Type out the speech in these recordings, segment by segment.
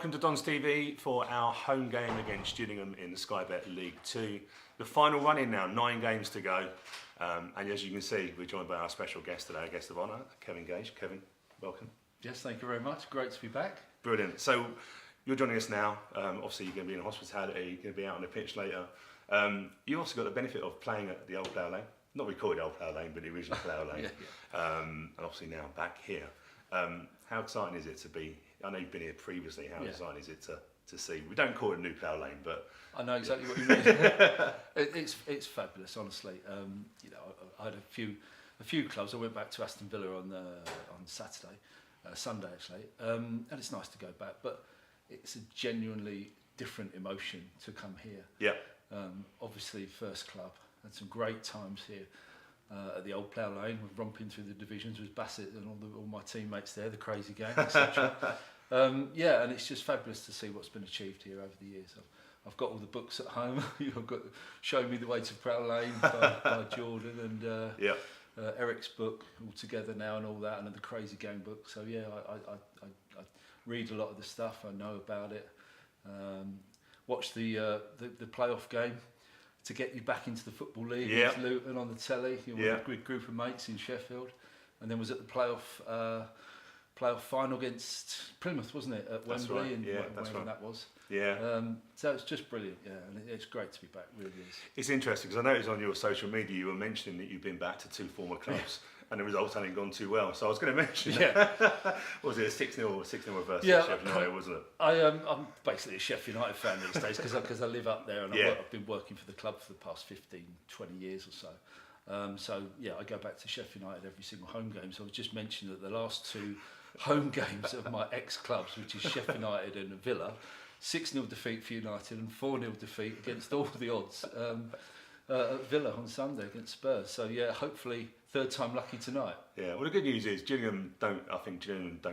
welcome to Don's TV for our home game against Gillingham in the Sky Bet League 2. The final run in now, 9 games to go. And as you can see, we're joined by our special guest today, our guest of honour, Kevin Gage. Kevin, welcome. Yes, thank you very much. Great to be back. Brilliant. So you're joining us now. Obviously, you're going to be in hospitality, you're going to be out on the pitch later. You also got the benefit of playing at the old Plough Lane. Not we call it Old Plough Lane, but the original Plough Lane. And obviously now back here. How exciting is it to be? I know you've been here previously. How exciting is it to see? We don't call it a new Plough Lane, but I know exactly what you mean. It's fabulous, honestly. You know, I had a few clubs. I went back to Aston Villa on Sunday actually, and it's nice to go back. But it's a genuinely different emotion to come here. Yeah. Obviously, first club. Had some great times here. At the old Plough Lane, romping through the divisions with Bassett and all my teammates there, the crazy gang, etc. Yeah, and it's just fabulous to see what's been achieved here over the years. I've got all the books at home. I've got Show Me the Way to Plough Lane by Jordan and Eric's book all together now and all that, and the Crazy Gang book. So yeah, I read a lot of the stuff. I know about it. Watch the playoff game to get you back into the Football League with Luton on the telly. You were with a good group of mates in Sheffield, and then was at the playoff final against Plymouth, wasn't it, at Wembley? Right. And wherever that was. Yeah. So it's just brilliant. Yeah, and it's great to be back. Really is. It's interesting because I noticed on your social media you were mentioning that you've been back to 2 former clubs. And the results hadn't gone too well, so I was going to mention that. Was it a 6-0 reverse Sheffield United, wasn't it? I'm basically a Sheffield United fan these days because I live up there and I've been working for the club for the past 15, 20 years or so. So yeah, I go back to Sheffield United every single home game. So I was just mentioning that the last 2 home games of my ex-clubs, which is Sheffield United and Villa, 6-0 defeat for United and 4-0 defeat against all the odds at Villa on Sunday against Spurs. So yeah, hopefully third time lucky tonight. Yeah, well the good news is Gillingham don't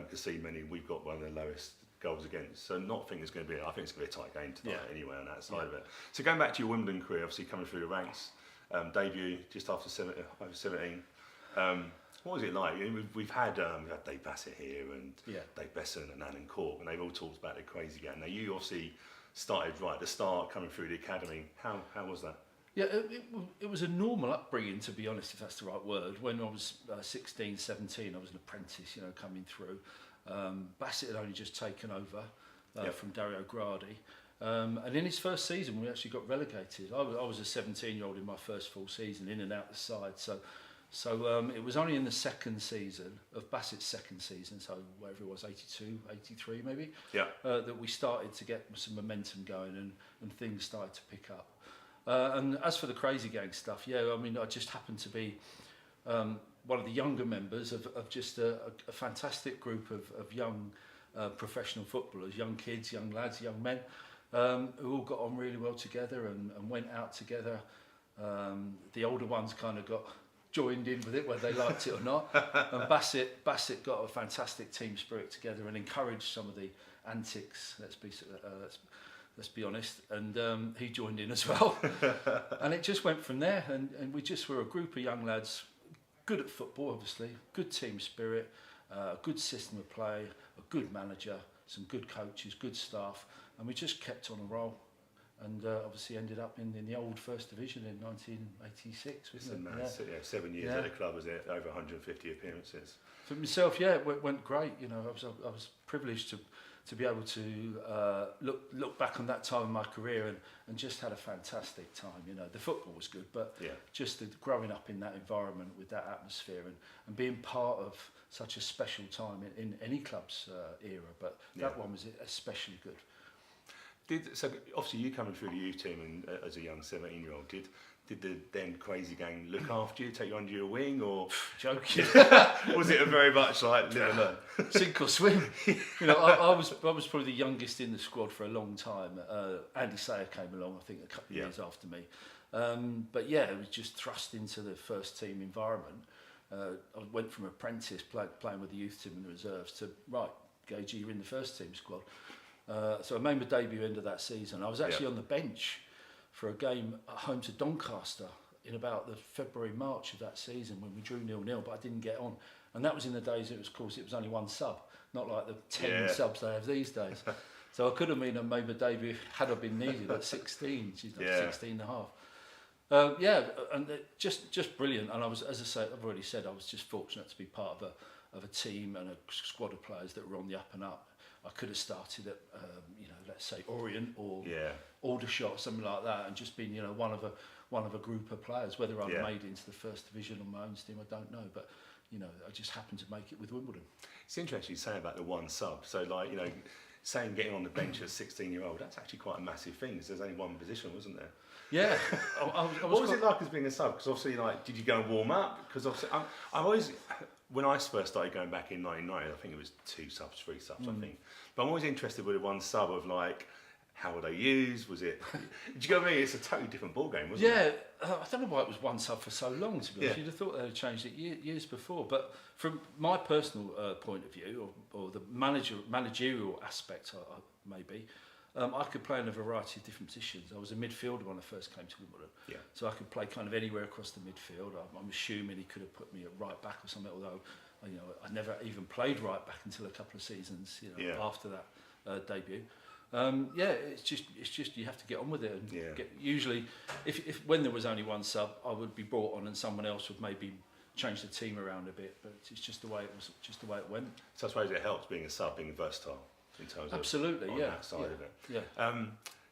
concede many. We've got one of the lowest goals against, so I think it's going to be a tight game tonight anyway on that side of it. So going back to your Wimbledon career, obviously coming through the ranks, debut just after 17. What was it like? We've had Dave Bassett here and Dave Besson and Alan Cork, and they've all talked about the crazy game. Now you obviously started right at the start, coming through the academy. How was that? Yeah, it was a normal upbringing, to be honest, if that's the right word. When I was 16, 17, I was an apprentice, coming through. Bassett had only just taken over from Dario Gradi. And in his first season, we actually got relegated. I was a 17-year-old in my first full season, in and out the side. So it was only in the second season, of Bassett's second season, so whatever it was, 82, 83 maybe, that we started to get some momentum going and things started to pick up. And as for the Crazy Gang stuff, I just happened to be one of the younger members of just a fantastic group of young professional footballers, young kids, young lads, young men, who all got on really well together and went out together. The older ones kind of got joined in with it, whether they liked it or not. And Bassett got a fantastic team spirit together and encouraged some of the antics, let's be honest, and he joined in as well. And it just went from there, and we just were a group of young lads, good at football obviously, good team spirit, a good system of play, a good manager, some good coaches, good staff, and we just kept on a roll. And obviously ended up in the old First Division in 1986, wasn't it? 7 years at the club, was it? Over 150 appearances. For myself, it went great. I was privileged to be able to look back on that time in my career and just had a fantastic time. The football was good, but just growing up in that environment with that atmosphere and being part of such a special time in any club's era, but that one was especially good. So obviously you coming through the youth team and as a young 17-year-old, did the then Crazy Gang look after you, take you under your wing, or joking? Was it a very much like live and learn, sink or swim? I was probably the youngest in the squad for a long time. Andy Sayer came along, I think, a couple of years after me. But it was just thrust into the first team environment. I went from apprentice playing with the youth team and the reserves to Gage, you're in the first team squad. So I made my debut end of that season. I was actually on the bench for a game at home to Doncaster in about the February, March of that season when we drew 0-0, but I didn't get on. And that was in the days it was only one sub, not like the 10 subs they have these days. So I could have made a debut had I been needed at 16. She's like 16 and a half. And just brilliant. And I was, as I say, I've already said, I was just fortunate to be part of a team and a squad of players that were on the up and up. I could have started at, let's say Orient or Aldershot, something like that, and just been, one of a group of players. Whether I made it into the first division on my own steam, I don't know. But I just happened to make it with Wimbledon. It's interesting you say about the one sub. So, saying getting on the bench as a 16-year-old, that's actually quite a massive thing. Because there's only one position, wasn't there? Yeah. What was it like as being a sub? Because obviously, did you go and warm up? Because obviously, I've always, when I first started going back in '99, I think it was 2 subs, 3 subs, I think. But I'm always interested with one sub of how were they used? Was it? Do you know what I mean? It's a totally different ball game, wasn't it? Yeah, I don't know why it was one sub for so long. To be honest, you'd have thought they'd have changed it years before. But from my personal point of view, or the managerial aspect, maybe. I could play in a variety of different positions. I was a midfielder when I first came to Wimbledon, so I could play kind of anywhere across the midfield. I'm assuming he could have put me at right back or something, although I never even played right back until a couple of seasons after that debut. It's just you have to get on with it. And usually, if when there was only one sub, I would be brought on and someone else would maybe change the team around a bit. But it's just the way it went. So I suppose it helps being a sub, being versatile. In terms of that side of it. Yeah.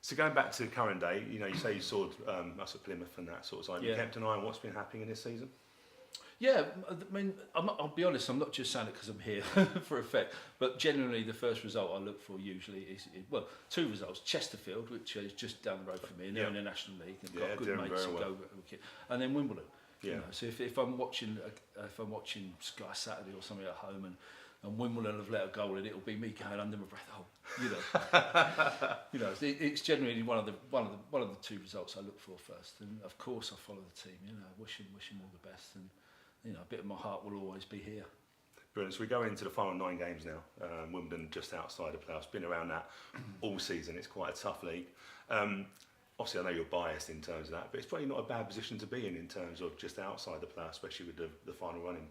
So going back to the current day, you say you saw us at Plymouth and that sort of side. You kept an eye on what's been happening in this season? Yeah, I mean, I'll be honest, I'm not just saying it because I'm here for effect, but generally the first result I look for usually is, 2 results. Chesterfield, which is just down the road from me, and they're in the National League, and got good mates who go, and then Wimbledon. So if I'm watching Sky Saturday or something at home and Wimbledon have let a goal in, it'll be me going under my breath. It's generally one of the 2 results I look for first, and of course I follow the team. Wish them all the best, and a bit of my heart will always be here. Brilliant. So we go into the final 9 games now. Wimbledon just outside the playoffs. Been around that all season. It's quite a tough league. Obviously, I know you're biased in terms of that, but it's probably not a bad position to be in terms of just outside the playoffs, especially with the final running.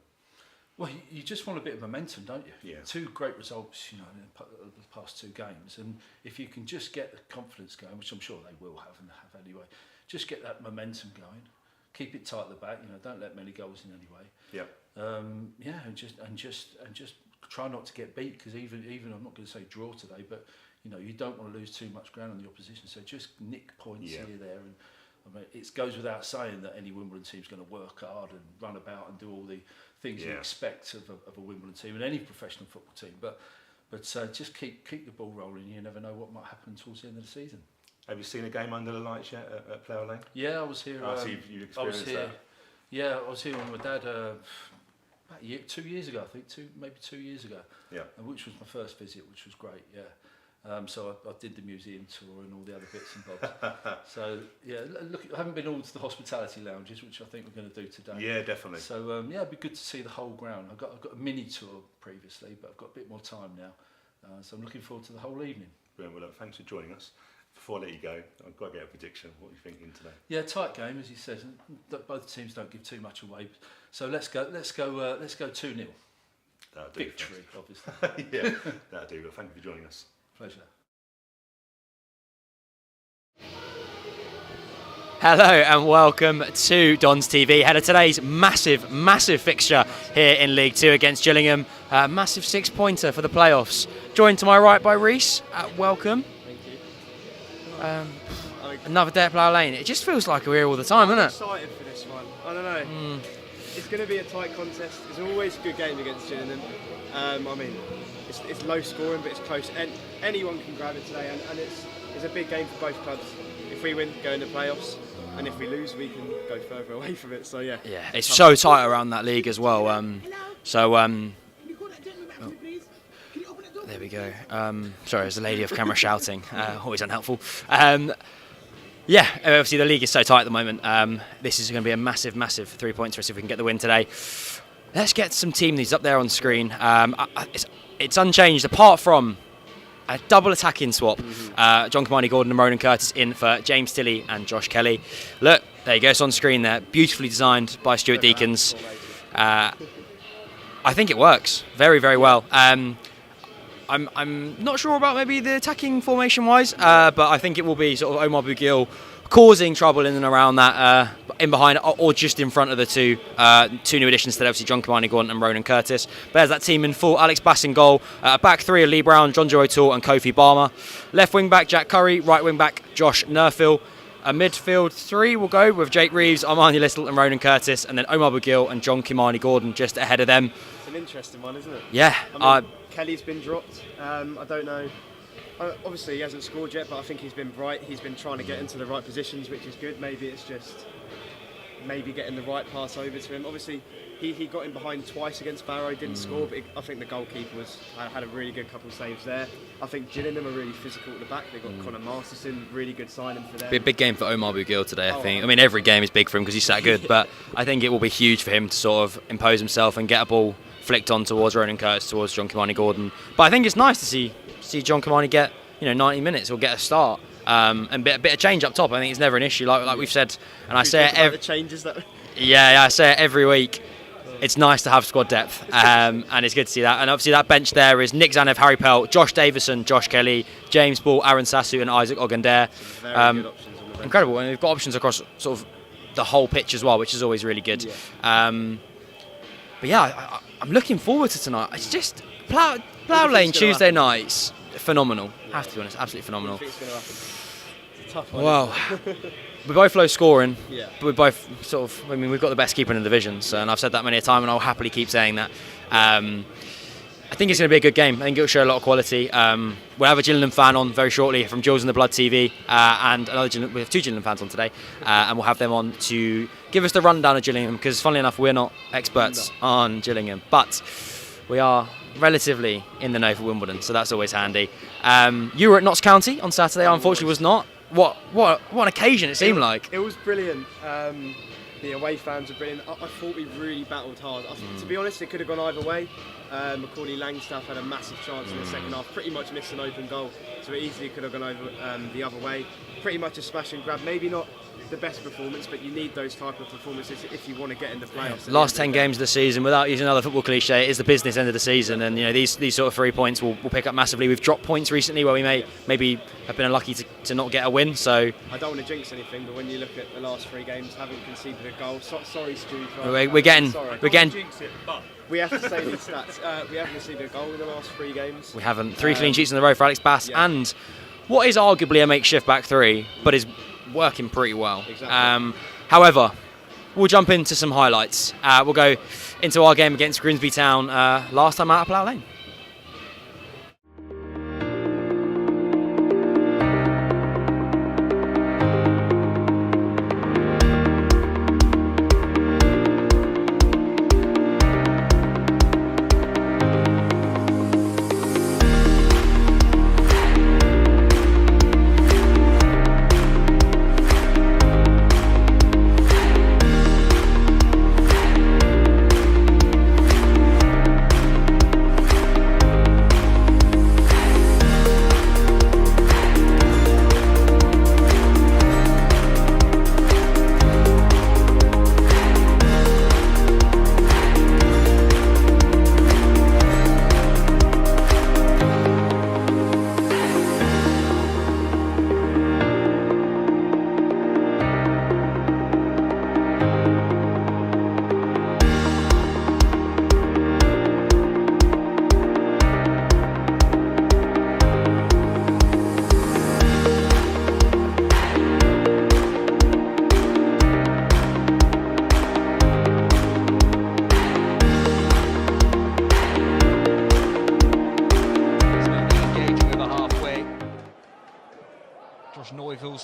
Well, you just want a bit of momentum, don't you? Yeah. 2 great results, in the past 2 games, and if you can just get the confidence going, which I'm sure they will have and have anyway, just get that momentum going, keep it tight at the back. Don't let many goals in anyway. Yeah. And just try not to get beat, because even I'm not going to say draw today, but you don't want to lose too much ground on the opposition. So just nick points here, there, and I mean, it goes without saying that any Wimbledon team's going to work hard and run about and do all the things you expect of a Wimbledon team and any professional football team. But just keep the ball rolling. You never know what might happen towards the end of the season. Have you seen a game under the lights yet at Plough Lane? Yeah, I was here. So you've experienced that? Yeah, I was here with my dad about 2 years ago, I think, maybe 2 years ago. Yeah. Which was my first visit, which was great. Yeah. So I did the museum tour and all the other bits and bobs. So yeah, look, I haven't been all to the hospitality lounges, which I think we're going to do today. Yeah, definitely. So it'd be good to see the whole ground. I've got a mini tour previously, but I've got a bit more time now. So I'm looking forward to the whole evening. Brilliant. Well, look, thanks for joining us. Before I let you go, I've got to get a prediction. What are you thinking today? Yeah, tight game, as you said. Both teams don't give too much away. So let's go 2-0. Victory, obviously. Yeah, that'll do. But thank you for joining us. Pleasure. Hello and welcome to Dons TV. Ahead of today's massive fixture here in League 2 against Gillingham. Massive 6-pointer for the playoffs. Joined to my right by Reese. Welcome. Thank you. Another day at Plough Lane. It just feels like we're here all the time, I'm doesn't it? excited for this one. I don't know. It's going to be a tight contest. It's always a good game against Gillingham. I mean, it's low scoring, but it's close. And anyone can grab it today, and it's a big game for both clubs. If we win, go in the playoffs, and if we lose, we can go further away from it. So yeah. Yeah, it's so tight around that league as well. There we go. Sorry, there's a lady off camera shouting. Always unhelpful. Obviously the league is so tight at the moment. This is going to be a massive 3 points for us if we can get the win today. Let's get some team needs up there on screen. It's unchanged apart from a double attacking swap. John Kamani Gordon and Ronan Curtis in for James Tilley and Josh Kelly. Look, there you go, it's on screen there. Beautifully designed by Stuart Deakins. I think it works very well. I'm not sure about maybe the attacking formation wise, but I think it will be sort of Omar Bugil causing trouble in and around that, in behind or just in front of the two new additions today, obviously John Kimani-Gordon and Ronan Curtis. But there's that team in full. Alex Bass in goal, back three of Lee Brown, John Joe O'Toole and Kofi Barmer. Left wing back Jack Curry, right wing back Josh Nerfill. A midfield three will go with Jake Reeves, Armani Listle and Ronan Curtis, and then Omar Bugil and John Kimani-Gordon just ahead of them. It's an interesting one, isn't it? Yeah. I mean, Kelly's been dropped. I don't know. Obviously, he hasn't scored yet, but I think he's been bright. He's been trying to get into the right positions, which is good. Maybe it's just getting the right pass over to him. Obviously, he got in behind twice against Barrow, didn't score, but I think the goalkeeper had a really good couple of saves there. I think Gillingham are really physical at the back. They've got Connor Masterson, really good signing for them. Be a big game for Omar Bugil today, I think. I mean, every game is big for him because he's that good, but I think it will be huge for him to sort of impose himself and get a ball flicked on towards Ronan Curtis, towards John Kimani-Gordon. But I think it's nice to see John Kimani get 90 minutes or get a start. And a bit of change up top. I think it's never an issue, like we've said, and I say it every. The changes that. Yeah, I say it every week. It's nice to have squad depth, and it's good to see that. And obviously that bench there is Nick Zanev, Harry Pell, Josh Davison, Josh Kelly, James Ball, Aaron Sassu, and Isaac Ogundere. Very good options on the bench. Incredible, and we've got options across sort of the whole pitch as well, which is always really good. Yeah. But yeah, I'm looking forward to tonight. It's just Plough Lane Tuesday nights, phenomenal. Have to be honest, absolutely phenomenal. What do you think is going to happen? It's a tough one. Wow. We're both low scoring, Yeah. but we're both sort of. I mean, we've got the best keeper in the division, so, and I've said that many a time, and I'll happily keep saying that. I think it's going to be a good game. I think it'll show a lot of quality. We'll have a Gillingham fan on very shortly from Jules in the Blood TV, and we have two Gillingham fans on today, and we'll have them on to give us the rundown of Gillingham, because funnily enough, we're not experts on Gillingham, but we are relatively in the know for Wimbledon, so that's always handy. You were at Notts County on Saturday. I unfortunately was not. What an occasion it seemed like. It was brilliant. The away fans were brilliant. I thought we really battled hard. To be honest, it could have gone either way. Macaulay Langstaff had a massive chance in the second half, pretty much missed an open goal, so it easily could have gone over the other way. Pretty much a smash and grab. Maybe not the best performance, but you need those type of performances if you want to get in the playoffs. Last 10 games of the season, without using another football cliche, it is the business end of the season, and these sort of 3 points will pick up massively. We've dropped points recently where we maybe have been unlucky to not get a win. So I don't want to jinx anything, but when you look at the last 3 games, haven't conceded a goal. Sorry, Stu. we're getting. We have to say these stats. We haven't conceded a goal in the last 3 games. We haven't. 3 clean sheets in a row for Alex Bass, and what is arguably a makeshift back three, but is working pretty well. Exactly. However, we'll jump into some highlights. We'll go into our game against Grimsby Town last time out of Plough Lane.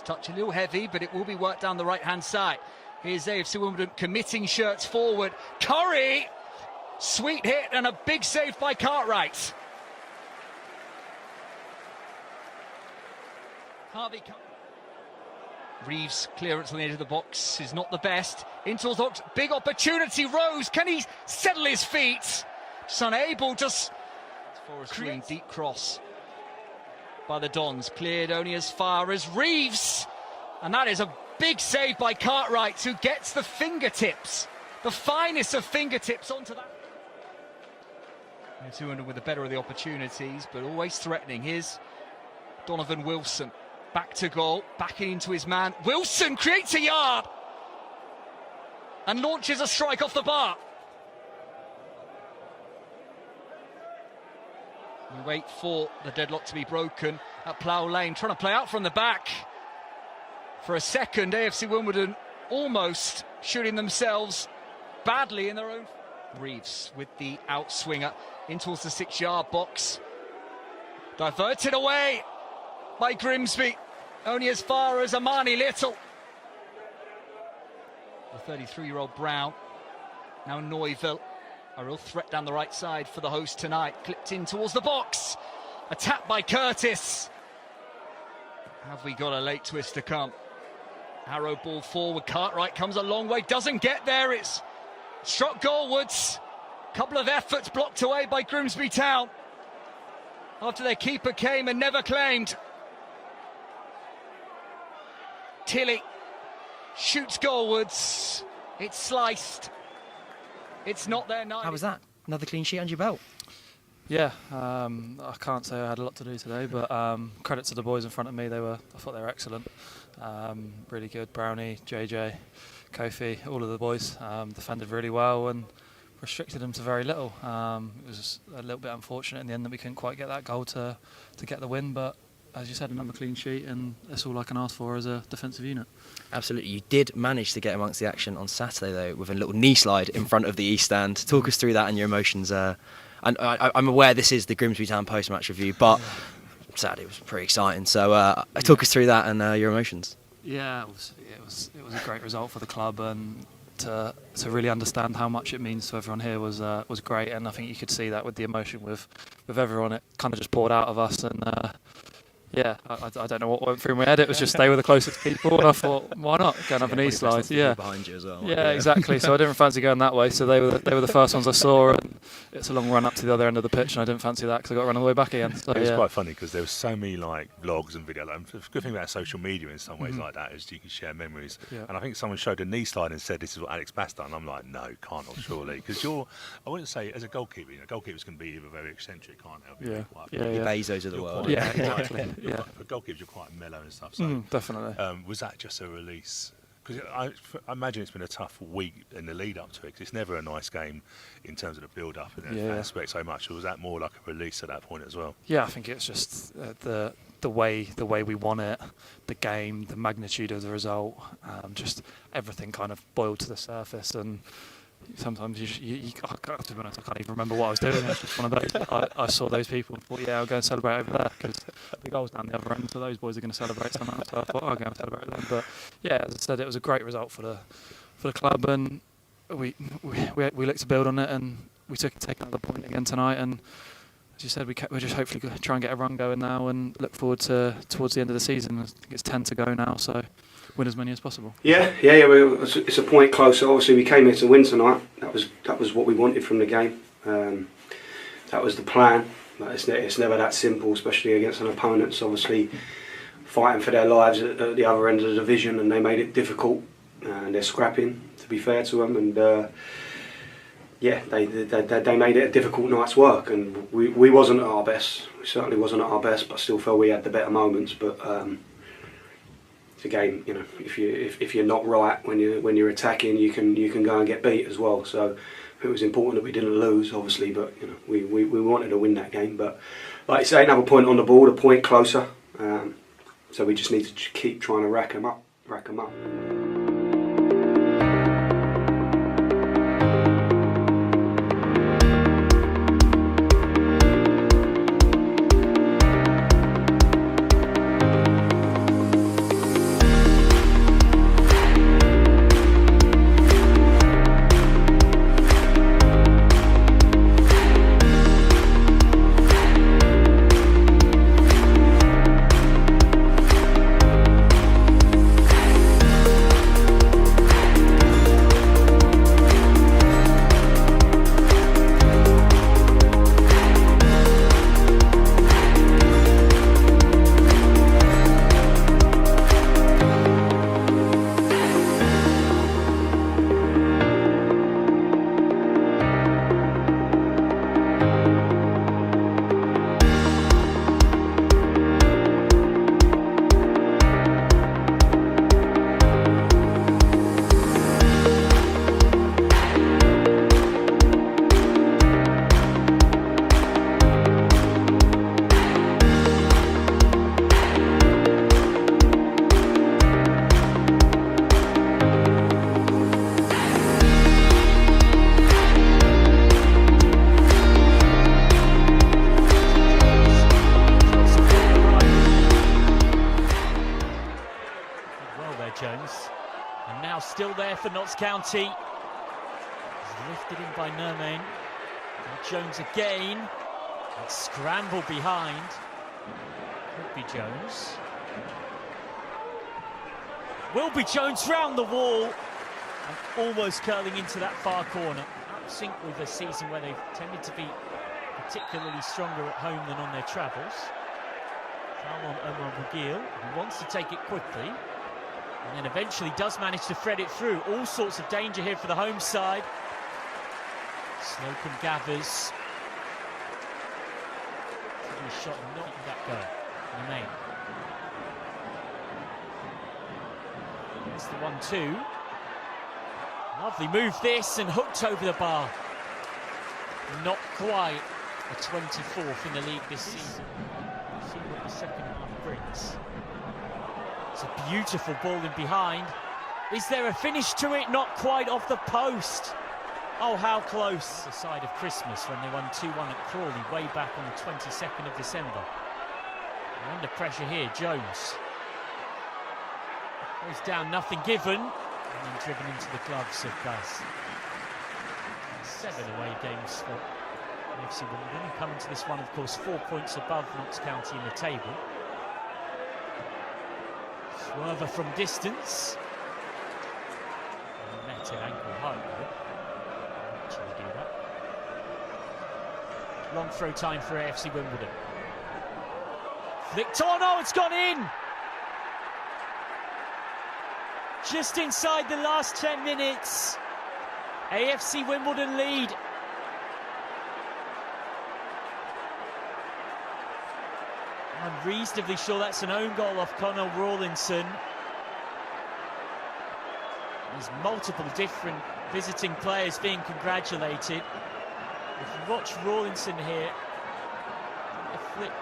Touch a little heavy, but it will be worked down the right-hand side. Here's AFC Wimbledon committing shirts forward. Curry! Sweet hit and a big save by Cartwright. Harvey. Reeves' clearance on the edge of the box is not the best. Into the box, big opportunity. Rose, can he settle his feet? Just unable, just Forest Green, deep cross by the Dons, cleared only as far as Reeves, and that is a big save by Cartwright, who gets the fingertips, the finest of fingertips onto that. 200 with the better of the opportunities, but always threatening. Here's Donovan Wilson, back to goal, backing into his man. Wilson creates a yard and launches a strike off the bar. We wait for the deadlock to be broken at Plough Lane, trying to play out from the back. For a second, AFC Wimbledon almost shooting themselves badly in their own. Reeves with the outswinger in towards the 6-yard box. Diverted away by Grimsby, only as far as Amani Little. The 33-year-old Brown, now Neuville. A real threat down the right side for the host tonight. Clipped in towards the box. A tap by Curtis. Have we got a late twist to come? Harrow ball forward. Cartwright comes a long way. Doesn't get there. It's struck goalwards. Couple of efforts blocked away by Grimsby Town after their keeper came and never claimed. Tilly shoots goalwards. It's sliced. It's not there now. How was that? Another clean sheet under your belt? Yeah, I can't say I had a lot to do today, but credit to the boys in front of me. I thought they were excellent. Really good. Brownie, JJ, Kofi, all of the boys defended really well and restricted them to very little. It was a little bit unfortunate in the end that we couldn't quite get that goal to get the win, but as you said, another clean sheet, and that's all I can ask for as a defensive unit. Absolutely. You did manage to get amongst the action on Saturday, though, with a little knee slide in front of the East Stand. Talk us through that and your emotions. And I'm aware this is the Grimsby Town post-match review, but sadly it was pretty exciting. So talk us through that and your emotions. Yeah, it was a great result for the club, and to really understand how much it means to everyone here was great. And I think you could see that with the emotion with everyone. It kind of just poured out of us, and yeah, I don't know what went through my head. It was just stay with the closest people, and I thought, why not go and have an knee slide? Yeah, behind you as well. Yeah, exactly. So I didn't fancy going that way. So they were the first ones I saw, and it's a long run up to the other end of the pitch, and I didn't fancy that because I got to run all the way back again. So, it was quite funny because there was so many like vlogs and video. Like, the good thing about social media in some ways like that is you can share memories. Yeah. And I think someone showed a knee slide and said, "This is what Alex Bass done." I'm like, "No, can't surely," because I wouldn't say as a goalkeeper. Goalkeepers can be either very eccentric, can't they? Bezos of the world. Yeah, exactly. Yeah. For goalkeepers, you're quite mellow and stuff. So definitely. Was that just a release? Because I imagine it's been a tough week in the lead up to it. Cause it's never a nice game in terms of the build up and aspect so much. Or was that more like a release at that point as well? Yeah, I think it's just the way we won it, the game, the magnitude of the result, just everything kind of boiled to the surface. And sometimes to be honest, I can't even remember what I was doing. It's just one of those. I saw those people and thought, yeah, I'll go and celebrate over there because the goal's down the other end, so those boys are going to celebrate somehow. So I thought, I'll go and celebrate them. But yeah, as I said, it was a great result for the club, and we looked to build on it, and we take another point again tonight. And as you said, we're just hopefully going to try and get a run going now, and look forward to towards the end of the season. I think it's 10 to go now, so win as many as possible. Yeah. It's a point closer. Obviously, we came here to win tonight. That was what we wanted from the game. That was the plan. But it's never that simple, especially against an opponent that's obviously fighting for their lives at the other end of the division, and they made it difficult. And they're scrapping, to be fair to them, and they made it a difficult night's work. And we wasn't at our best. We certainly wasn't at our best, but still felt we had the better moments. But it's a game, if you're not right when you're attacking, you can go and get beat as well. So it was important that we didn't lose, obviously, but we wanted to win that game. But like I say, another point on the board, a point closer. So we just need to keep trying to rack them up. Jones, and now still there for Notts County. He's lifted in by Nermain. And Jones again. And scramble behind. Could be Jones. Will be Jones round the wall and almost curling into that far corner. Out of sync with a season where they've tended to be particularly stronger at home than on their travels. Foul on Omar Bugil, who wants to take it quickly and then eventually does manage to thread it through. All sorts of danger here for the home side. Slocum gathers. Taking a shot and not letting that go. Nermain. It's the 1-2. Lovely move this, and hooked over the bar. Not quite a 24th in the league this season. We'll see what the second half brings. It's a beautiful ball in behind. Is there a finish to it? Not quite off the post. Oh, how close. The side of Christmas when they won 2-1 at Crawley way back on the 22nd of December. They're under pressure here, Jones. Goes down, nothing given, and then driven into the gloves of Gus. 7 away games for AFC Wimbledon, coming to this one, of course, 4 points above Notts County in the table. Swerver from distance. Met an ankle high, though. Actually do that. Long throw time for AFC Wimbledon. Flicked on, oh, it's gone in! Just inside the last 10 minutes. AFC Wimbledon lead. I'm reasonably sure that's an own goal off Conor Rawlinson. There's multiple different visiting players being congratulated. If you watch Rawlinson here, the flick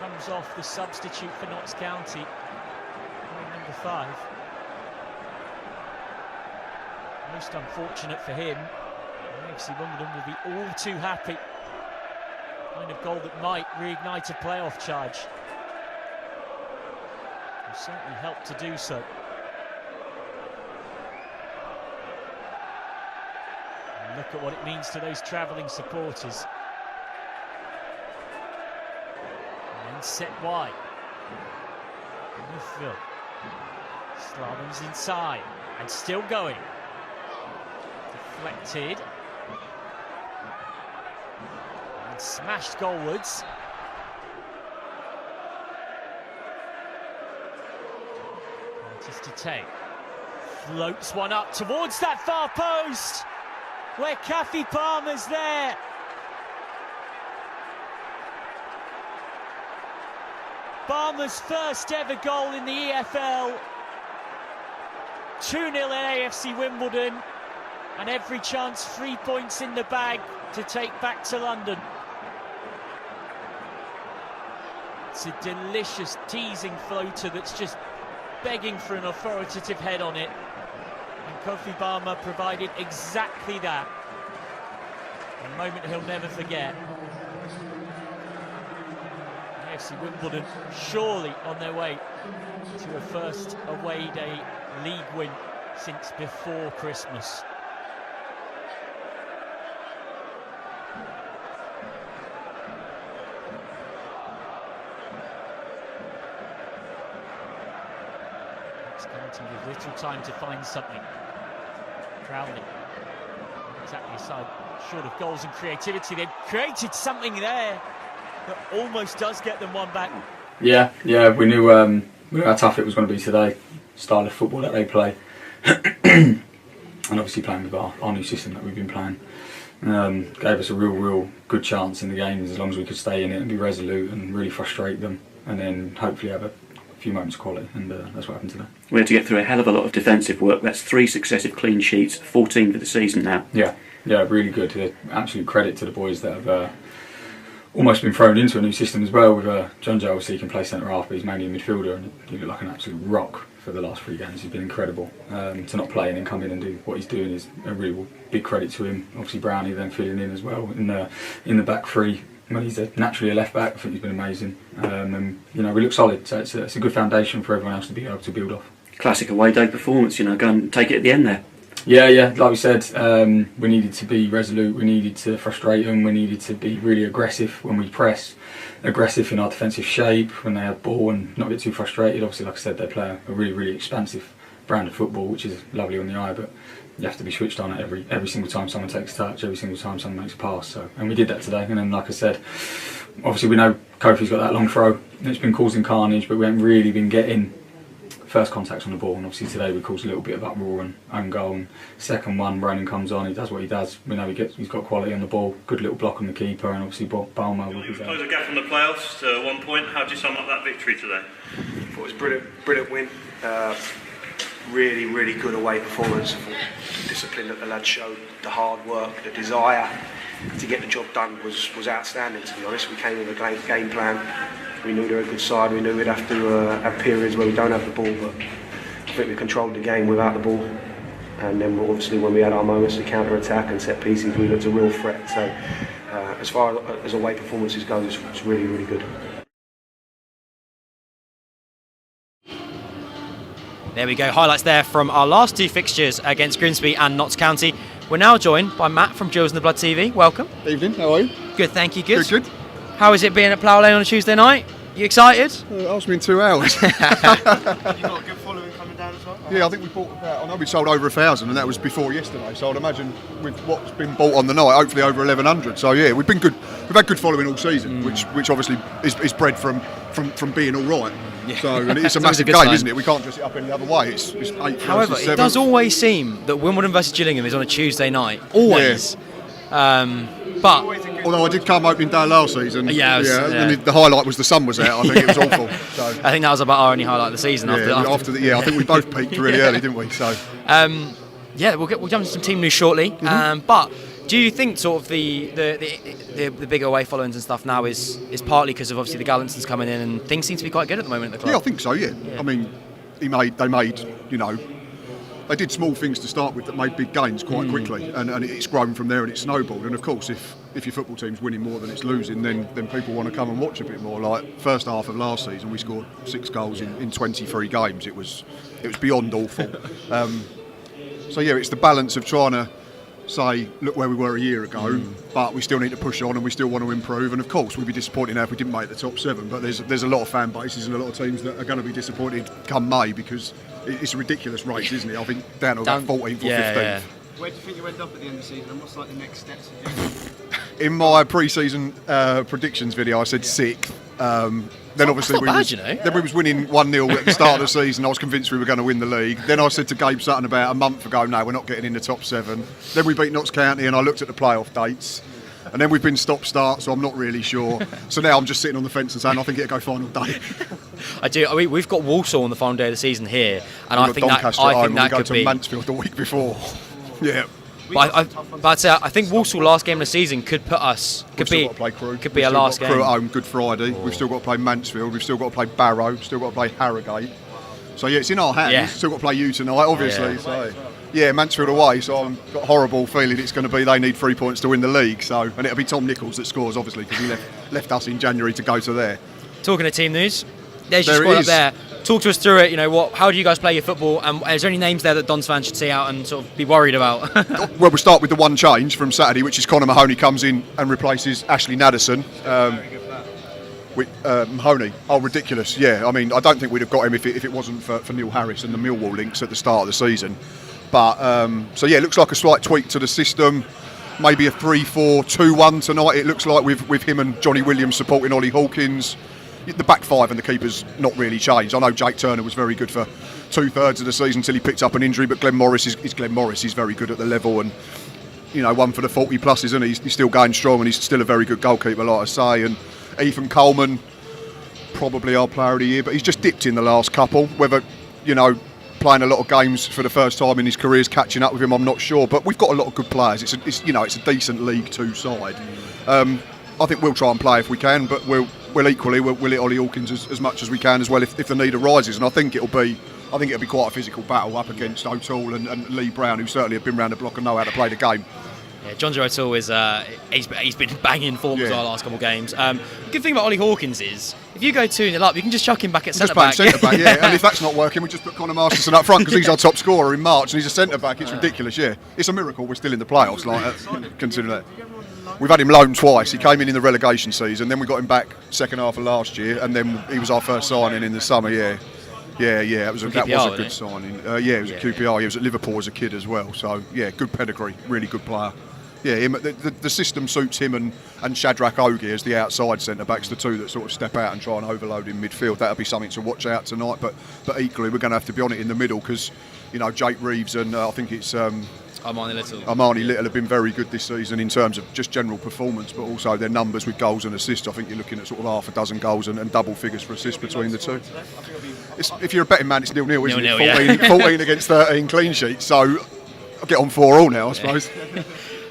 comes off the substitute for Notts County, number 5. Most unfortunate for him. AFC Wimbledon will be all too happy. Kind of goal that might reignite a playoff charge. Will certainly help to do so. And look at what it means to those travelling supporters. And then set wide. Midfield. Slaloms inside and still going. Deflected and smashed goalwards. Just to take, floats one up towards that far post where Kathy Palmer's there. Palmer's first ever goal in the EFL. 2-0 at AFC Wimbledon. And every chance, 3 points in the bag to take back to London. It's a delicious, teasing floater that's just begging for an authoritative head on it. And Kofi Palmer provided exactly that. A moment he'll never forget. AFC Wimbledon surely on their way to a first away day league win since before Christmas. With little time to find something. Crowley, exactly aside, short of goals and creativity. They've created something there that almost does get them one back. Yeah, we knew how tough it was going to be today. Style of football that they play, and obviously playing with our new system that we've been playing, gave us a real good chance in the game as long as we could stay in it and be resolute and really frustrate them, and then hopefully have a few moments of quality, and that's what happened today. We had to get through a hell of a lot of defensive work. That's 3 successive clean sheets, 14 for the season now. Yeah, really good. Absolute credit to the boys that have almost been thrown into a new system as well. With John Joe, obviously he can play centre half, but he's mainly a midfielder, and he looked like an absolute rock for the last 3 games. He's been incredible. To not play and then come in and do what he's doing is a real big credit to him. Obviously Brownie then filling in as well in the back 3. Well, he's naturally a left back. I think he's been amazing, and we look solid. So it's a good foundation for everyone else to be able to build off. classic away day performance. Go and take it at the end there. Yeah, like we said, we needed to be resolute, we needed to frustrate them, we needed to be really aggressive when we press, aggressive in our defensive shape when they have ball, and not get too frustrated. Obviously, like I said, they play a really, really expansive brand of football, which is lovely on the eye, but you have to be switched on at every single time someone takes a touch, every single time someone makes a pass. And we did that today. And then, like I said, obviously we know Kofi's got that long throw, and it's been causing carnage, but we haven't really been getting first contacts on the ball, and obviously today we caused a little bit of uproar and own goal. And second one, Ronan comes on, he does what he does. We know he's got quality on the ball, good little block on the keeper, and obviously Balmer with his close a gap on the playoffs to 1 point. How do you sum up that victory today? I thought it was brilliant win. Really, really good away performance. The discipline that the lads showed, the hard work, the desire to get the job done was outstanding, to be honest. We came with a game plan. We knew they were a good side. We knew we'd have to have periods where we don't have the ball, but I think we controlled the game without the ball. And then obviously when we had our moments to counter-attack and set pieces, we looked a real threat. So as far as away performances go, it's really, really good. There we go, highlights there from our last two fixtures against Grimsby and Notts County. We're now joined by Matt from Jewels in the Blood TV. Welcome. Evening, how are you? Good, thank you. Good. Good. How is it being at Plough Lane on a Tuesday night? You excited? Asked me in 2 hours. You got a good following coming down as well? Yeah, I think we bought about, I know we sold over 1,000 and that was before yesterday, so I'd imagine with what's been bought on the night, hopefully over 1,100. So yeah, we've been good. We've had good following all season, which obviously is bred from being all right. Yeah. So and it's a massive game, sign. Isn't it? We can't dress it up any other way. It's 8. However, it does always seem that Wimbledon versus Gillingham is on a Tuesday night. Always. Yeah. But although I did come opening day last season, yeah. And the highlight was the sun was out. I think it was awful. So I think that was about our only highlight of the season. I think we both peaked really early, didn't we? So we'll jump into some team news shortly. But do you think sort of the big away followings and stuff now is partly because of obviously the Gallantons coming in and things seem to be quite good at the moment at the club? Yeah, I think so. Yeah. I mean, they made they did small things to start with that made big gains quite quickly, and it's grown from there and it's snowballed. And of course, if your football team's winning more than it's losing, then people want to come and watch a bit more. Like first half of last season, we scored 6 goals in 23 games. It was beyond awful. So yeah, it's the balance of trying to say, look where we were a year ago, but we still need to push on and we still want to improve. And of course, we'd be disappointed now if we didn't make the top 7. But there's a lot of fan bases and a lot of teams that are going to be disappointed come May, because it's a ridiculous race, isn't it? I think down to about 14th or 15th. Yeah. Where do you think you end up at the end of the season, and what's like the next steps for you? In my pre-season predictions video, I said 6th. Then obviously we was winning 1-0 at the start of the season. I was convinced we were going to win the league. Then I said to Gabe Sutton about a month ago, no, we're not getting in the top 7. Then we beat Notts County, and I looked at the playoff dates. And then we've been stop-start, so I'm not really sure. So now I'm just sitting on the fence and saying I think it'll go final day. I do. I mean, we've got Walsall on the final day of the season here, and I think that could be Mansfield the week before. Yeah. But I think Walsall last game of the season could put us could be a last game. Crew at home Good Friday. We've still got to play Mansfield. We've still got to play Barrow. Still got to play Harrogate. So yeah, it's in our hands. Yeah. Still got to play you tonight, obviously. Yeah. So yeah, Mansfield away. So I've got a horrible feeling it's going to be they need 3 points to win the league. So and it'll be Tom Nichols that scores, obviously, because he left us in January to go to there. Talking of team news, there's your squad up there. Talk to us through it. How do you guys play your football? And is there any names there that Dons fans should see out and sort of be worried about? Well, we'll start with the one change from Saturday, which is Connor Mahoney comes in and replaces Ashley Naderson. With Mahoney. Oh, ridiculous! Yeah, I mean, I don't think we'd have got him if it wasn't for Neil Harris and the Millwall links at the start of the season. But so yeah, it looks like a slight tweak to the system. Maybe a 3-4-2-1 tonight. It looks like with him and Johnny Williams supporting Ollie Hawkins. The back 5 and the keeper's not really changed. I know Jake Turner was very good for 2/3 of the season until he picked up an injury, but Glenn Morris is Glenn Morris. He's very good at the level, and one for the 40 plus, isn't he? He's still going strong, and he's still a very good goalkeeper, like I say. And Ethan Coleman, probably our player of the year, but he's just dipped in the last couple. Whether playing a lot of games for the first time in his career is catching up with him, I'm not sure. But we've got a lot of good players. It's a decent League 2 side. I think we'll try and play if we can, but we'll equally we'll hit Ollie Hawkins as much as we can as well if the need arises. And I think it'll be quite a physical battle up against O'Toole and Lee Brown, who certainly have been round the block and know how to play the game. Yeah, John Joe O'Toole is he's been banging forms our last couple of games. The good thing about Ollie Hawkins is if you go 2-0 up, you can just chuck him back at centre back. back. Yeah. And if that's not working, we just put Connor Masterson up front because he's our top scorer in March and he's a centre back. It's ridiculous. Yeah, it's a miracle we're still in the playoffs. Consider that. We've had him loaned twice. He came in the relegation season, then we got him back second half of last year, and then he was our first signing in the summer. Yeah. That was a good signing. He was at QPR. He was at Liverpool as a kid as well. So yeah, good pedigree, really good player. Yeah, the system suits him and Shadrach Ogie as the outside centre backs, the two that sort of step out and try and overload in midfield. That'll be something to watch out tonight. But equally, we're going to have to be on it in the middle because Jake Reeves and I think it's Armani Little have been very good this season in terms of just general performance, but also their numbers with goals and assists. I think you're looking at sort of half a dozen goals and double figures for assists between the two. If you're a betting man, it's 0-0, isn't it? 14 against 13 clean sheets. So I'll get on 4-4 now, I suppose.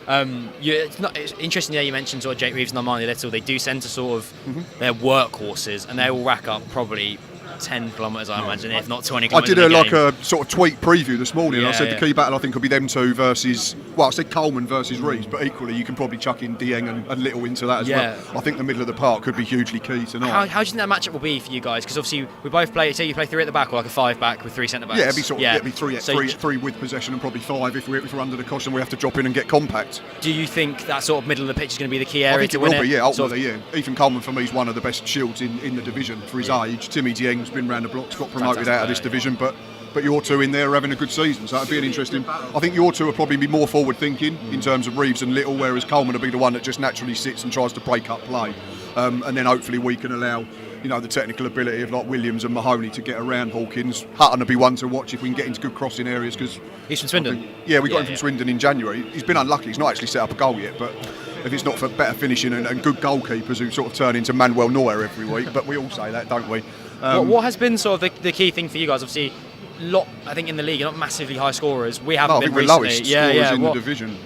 It's interesting that you mentioned sort of Jake Reeves and Armani Little. They do send to sort of their workhorses, and they will rack up probably 10 kilometres, I imagine, if not 20 kilometres. I did a sort of tweet preview this morning. I said the key battle I think will be them two versus, I said Coleman versus Reeves, but equally you can probably chuck in Dieng and Little into that as well. I think the middle of the park could be hugely key tonight. How do you think that matchup will be for you guys? Because obviously we both play, say you play 3 at the back or like a 5 back with 3 centre backs. Yeah, it'd be three with possession and probably 5 if we're under the caution. We have to drop in and get compact. Do you think that sort of middle of the pitch is going to be the key area to win it? Yeah, ultimately, Ethan Coleman for me is one of the best shields in the division for his age. Timmy Dieng's been round the blocks, got promoted out of this division, but your two in there are having a good season, so it'd be an interesting. I think your two will probably be more forward thinking in terms of Reeves and Little, whereas Coleman will be the one that just naturally sits and tries to break up play, and then hopefully we can allow the technical ability of like Williams and Mahoney to get around Hawkins. Hutton will be one to watch if we can get into good crossing areas because he's from Swindon. We got him from Swindon in January. He's been unlucky. He's not actually set up a goal yet, but if it's not for better finishing and good goalkeepers who sort of turn into Manuel Neuer every week, but we all say that, don't we? What has been sort of the key thing for you guys? Obviously, I think in the league, you're not massively high scorers. We haven't been recently. We're lowest scorers in the division.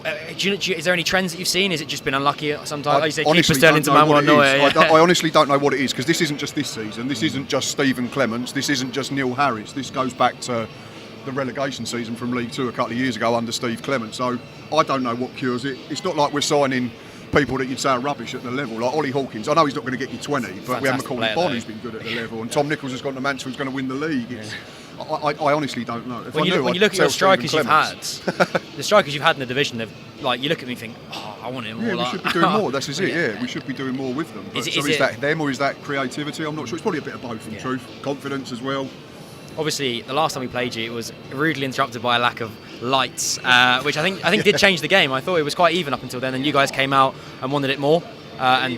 Is there any trends that you've seen? Is it just been unlucky sometimes? I honestly don't know what it is. I honestly don't know what it is because this isn't just this season. This isn't just Stephen Clements. This isn't just Neil Harris. This goes back to the relegation season from League Two a couple of years ago under Steve Clements. So I don't know what cures it. It's not like we're signing people that you'd say are rubbish at the level, like Ollie Hawkins. I know he's not going to get you 20, but we have Macaulay Bonne who's been good at the level, and Tom Nichols has gone to Mansfield, who's going to win the league. I honestly don't know. When you look at the strikers you've had, in the division, you look at me and think, I want it more. We should be doing more. That's it. Yeah, we should be doing more with them. But is that them or is that creativity? I'm not sure. It's probably a bit of both, in truth. Confidence as well. Obviously, the last time we played you, it was rudely interrupted by a lack of lights, which I think did change the game. I thought it was quite even up until then, and you guys came out and wanted it more. Yeah,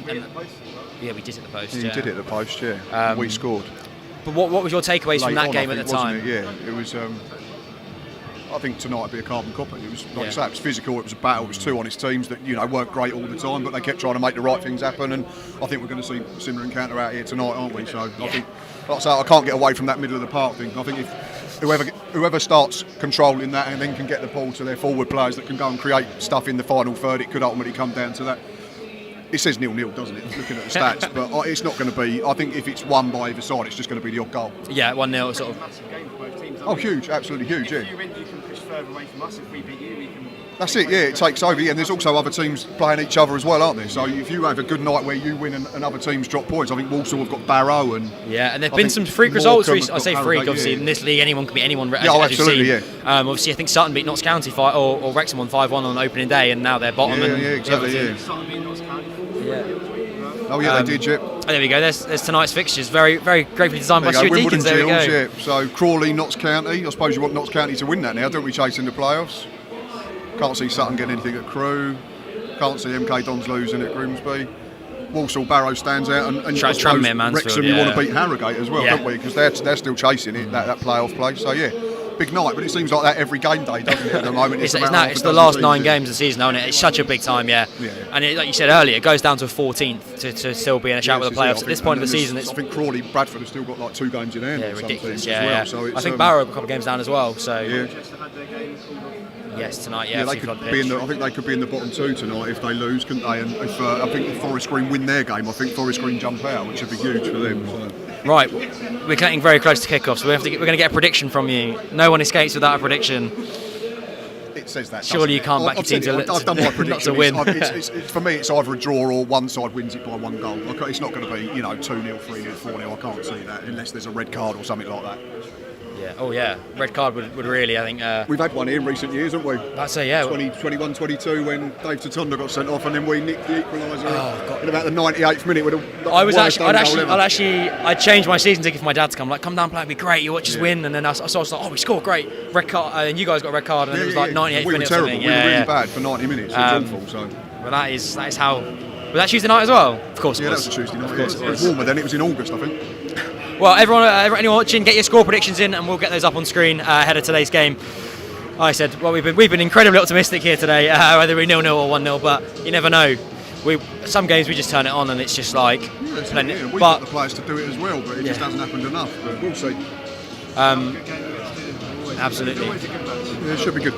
we did hit the post. You did hit the post. Yeah, we scored. But what was your takeaways from that game at the time? It was. I think tonight would be a carbon copy. It was like I say, it was physical. It was a battle. It was two honest teams that weren't great all the time, but they kept trying to make the right things happen. And I think we're going to see a similar encounter out here tonight, aren't we? So I think, like I say, I can't get away from that middle of the park thing. I think if whoever starts controlling that and then can get the ball to their forward players that can go and create stuff in the final third, it could ultimately come down to that. It says 0-0, doesn't it? Looking at the stats, but it's not going to be. I think if it's won by either side, it's just going to be the odd goal. Yeah, 1-0 sort of. Massive game for both teams. Oh, huge, absolutely huge. If you win, you can push further away from us. If we beat you, we can. That's it. Yeah, it takes over. Yeah, and there's also other teams playing each other as well, aren't there? So if you have a good night where you win and other teams drop points, I think Walsall have got Barrow and. Yeah, and there've been some freak results recently. I say freak, obviously in this league, anyone can beat anyone. Absolutely. Yeah. Obviously, I think Sutton beat Notts County or Wrexham on 5-1 on opening day, and now they're bottom. Exactly. Yeah. Sutton beat Notts County. Yeah. Oh yeah, they did. Yeah. Oh, there we go. There's tonight's fixtures. Very, very gratefully designed by Stuart Deakins. There we go. Yeah. So Crawley, Notts County. I suppose you want Notts County to win that now, don't we? Chasing the playoffs. Can't see Sutton getting anything at Crewe. Can't see MK Dons losing at Grimsby. Walsall Barrow stands out, and Wrexham you want to beat Harrogate as well, don't we? Because they're still chasing it that playoff place. So yeah. Big night, but it seems like that every game day, doesn't it? At the moment, it's the last 9 games of the season, isn't it? It's such a big time, yeah. And like you said earlier, it goes down to 14th to still be in a shout with the playoffs. At this point of the season, I think Crawley, Bradford have still got like 2 games in hand. Yeah, ridiculous. Well, so I think Barrow have a couple of games down as well. So Manchester had their game called off. Yes, tonight. Yeah, they could be I think they could be in the bottom 2 tonight if they lose, couldn't they? And I think if Forest Green win their game, I think Forest Green jump out, which would be huge for them. So. Right, we're getting very close to kick-off, so we're going to get a prediction from you. No one escapes without a prediction. it says that. Surely you can't back your team I've done my prediction. not to win. For me, it's either a draw or one side wins it by 1 goal. It's not going to be 2-0, 3-0, 4-0. I can't see that unless there's a red card or something like that. Yeah. Oh yeah. Red card would really, I think. We've had one here in recent years, haven't we? I'd say yeah. 2021, 22 when Dave Tatonda got sent off, and then we nicked the equaliser in about the 98th minute with I changed my season ticket for my dad to come come down, play, it'd be great. You watch us win, and then I was like, oh, we scored great, red card, and you guys got a red card, and it was like 98th minute. We were terrible. We were really bad for 90 minutes. It was awful. So. But that is how. Was that Tuesday night as well? Of course. Yeah, that was a Tuesday night. Of course it was warmer then. It was in August, I think. Well, anyone watching, get your score predictions in, and we'll get those up on screen ahead of today's game. Like I said, well, we've been incredibly optimistic here today, whether we're 0-0 or 1-0, but you never know. Some games we just turn it on and it's just like. We've got the players to do it as well, but it just hasn't happened enough. But we'll see. Absolutely. Yeah, it should be good.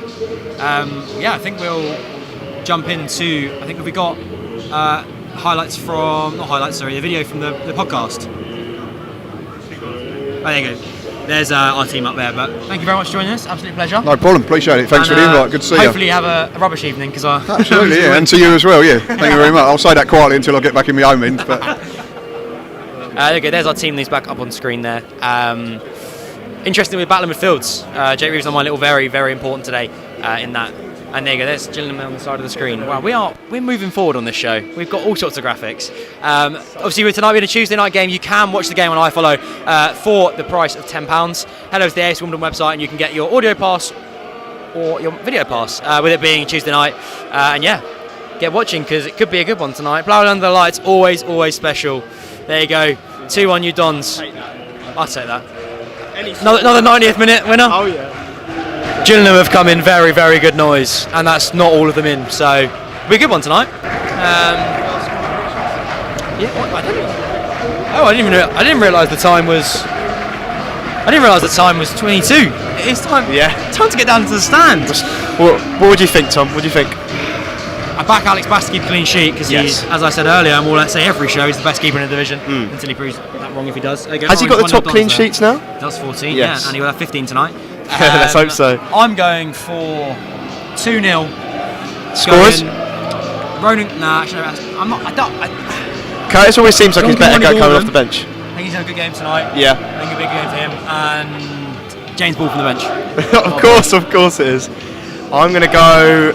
I think we'll jump into. I think we got highlights from the video from the podcast. Oh, there you go. There's our team up there, but thank you very much for joining us. Absolute pleasure. No problem. Appreciate it. Thanks for the invite. Good to see you. Hopefully you have a rubbish evening because I absolutely yeah, and to you as well. Yeah, thank you very much. I'll say that quietly until I get back in my own end. But there you go. There's our team leads back up on screen there. Interesting with battling midfields. Jake Reeves on my little very, very important today in that. And there you go, there's Gillingham on the side of the screen. Wow, we're moving forward on this show. We've got all sorts of graphics. Obviously, with tonight being a Tuesday night game, you can watch the game on iFollow for the price of £10. Head over to the AS Wimbledon website and you can get your audio pass or your video pass, with it being Tuesday night. And yeah, get watching because it could be a good one tonight. Blow under the lights, always special. There you go, 2-1 you Dons. I'll take that. Another 90th minute winner. Oh yeah. Gillingham have come in very, very good noise, and that's not all of them in, so it'll be a good one tonight. I didn't realise the time was. I didn't realise the time was 22. It's time. Yeah. Time to get down to the stand. What would you think, Tom? What do you think? I back Alex Bass to keep clean sheet because he's, as I said earlier, and let's say every show, he's the best keeper in the division until he proves that wrong if he does. Has he got the top clean sheets now? He does 14, yes. And he will have 15 tonight. Let's hope so. I'm going for 2-0. Scores? Ronan, actually, I'm not. Curtis always seems like he's better coming off the bench. I think he's had a good game tonight. Yeah. I think it'll be a good game for him. And James Ball from the bench. Of course it is. I'm going to go.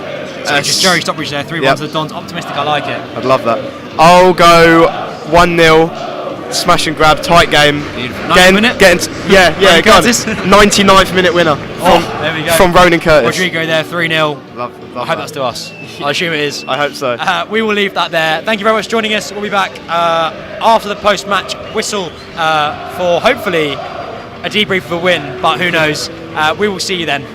Just Jerry Stockbridge there, 3-1 to the Dons. Optimistic, I like it. I'd love that. I'll go 1-0. Smash and grab, tight game. 90th minute? 99th minute winner there we go. From Ronan Curtis. Rodrigo there, 3-0. Love I hope that's to us. I assume it is. I hope so. We will leave that there. Thank you very much for joining us. We'll be back after the post-match whistle for hopefully a debrief of a win, but who knows. We will see you then.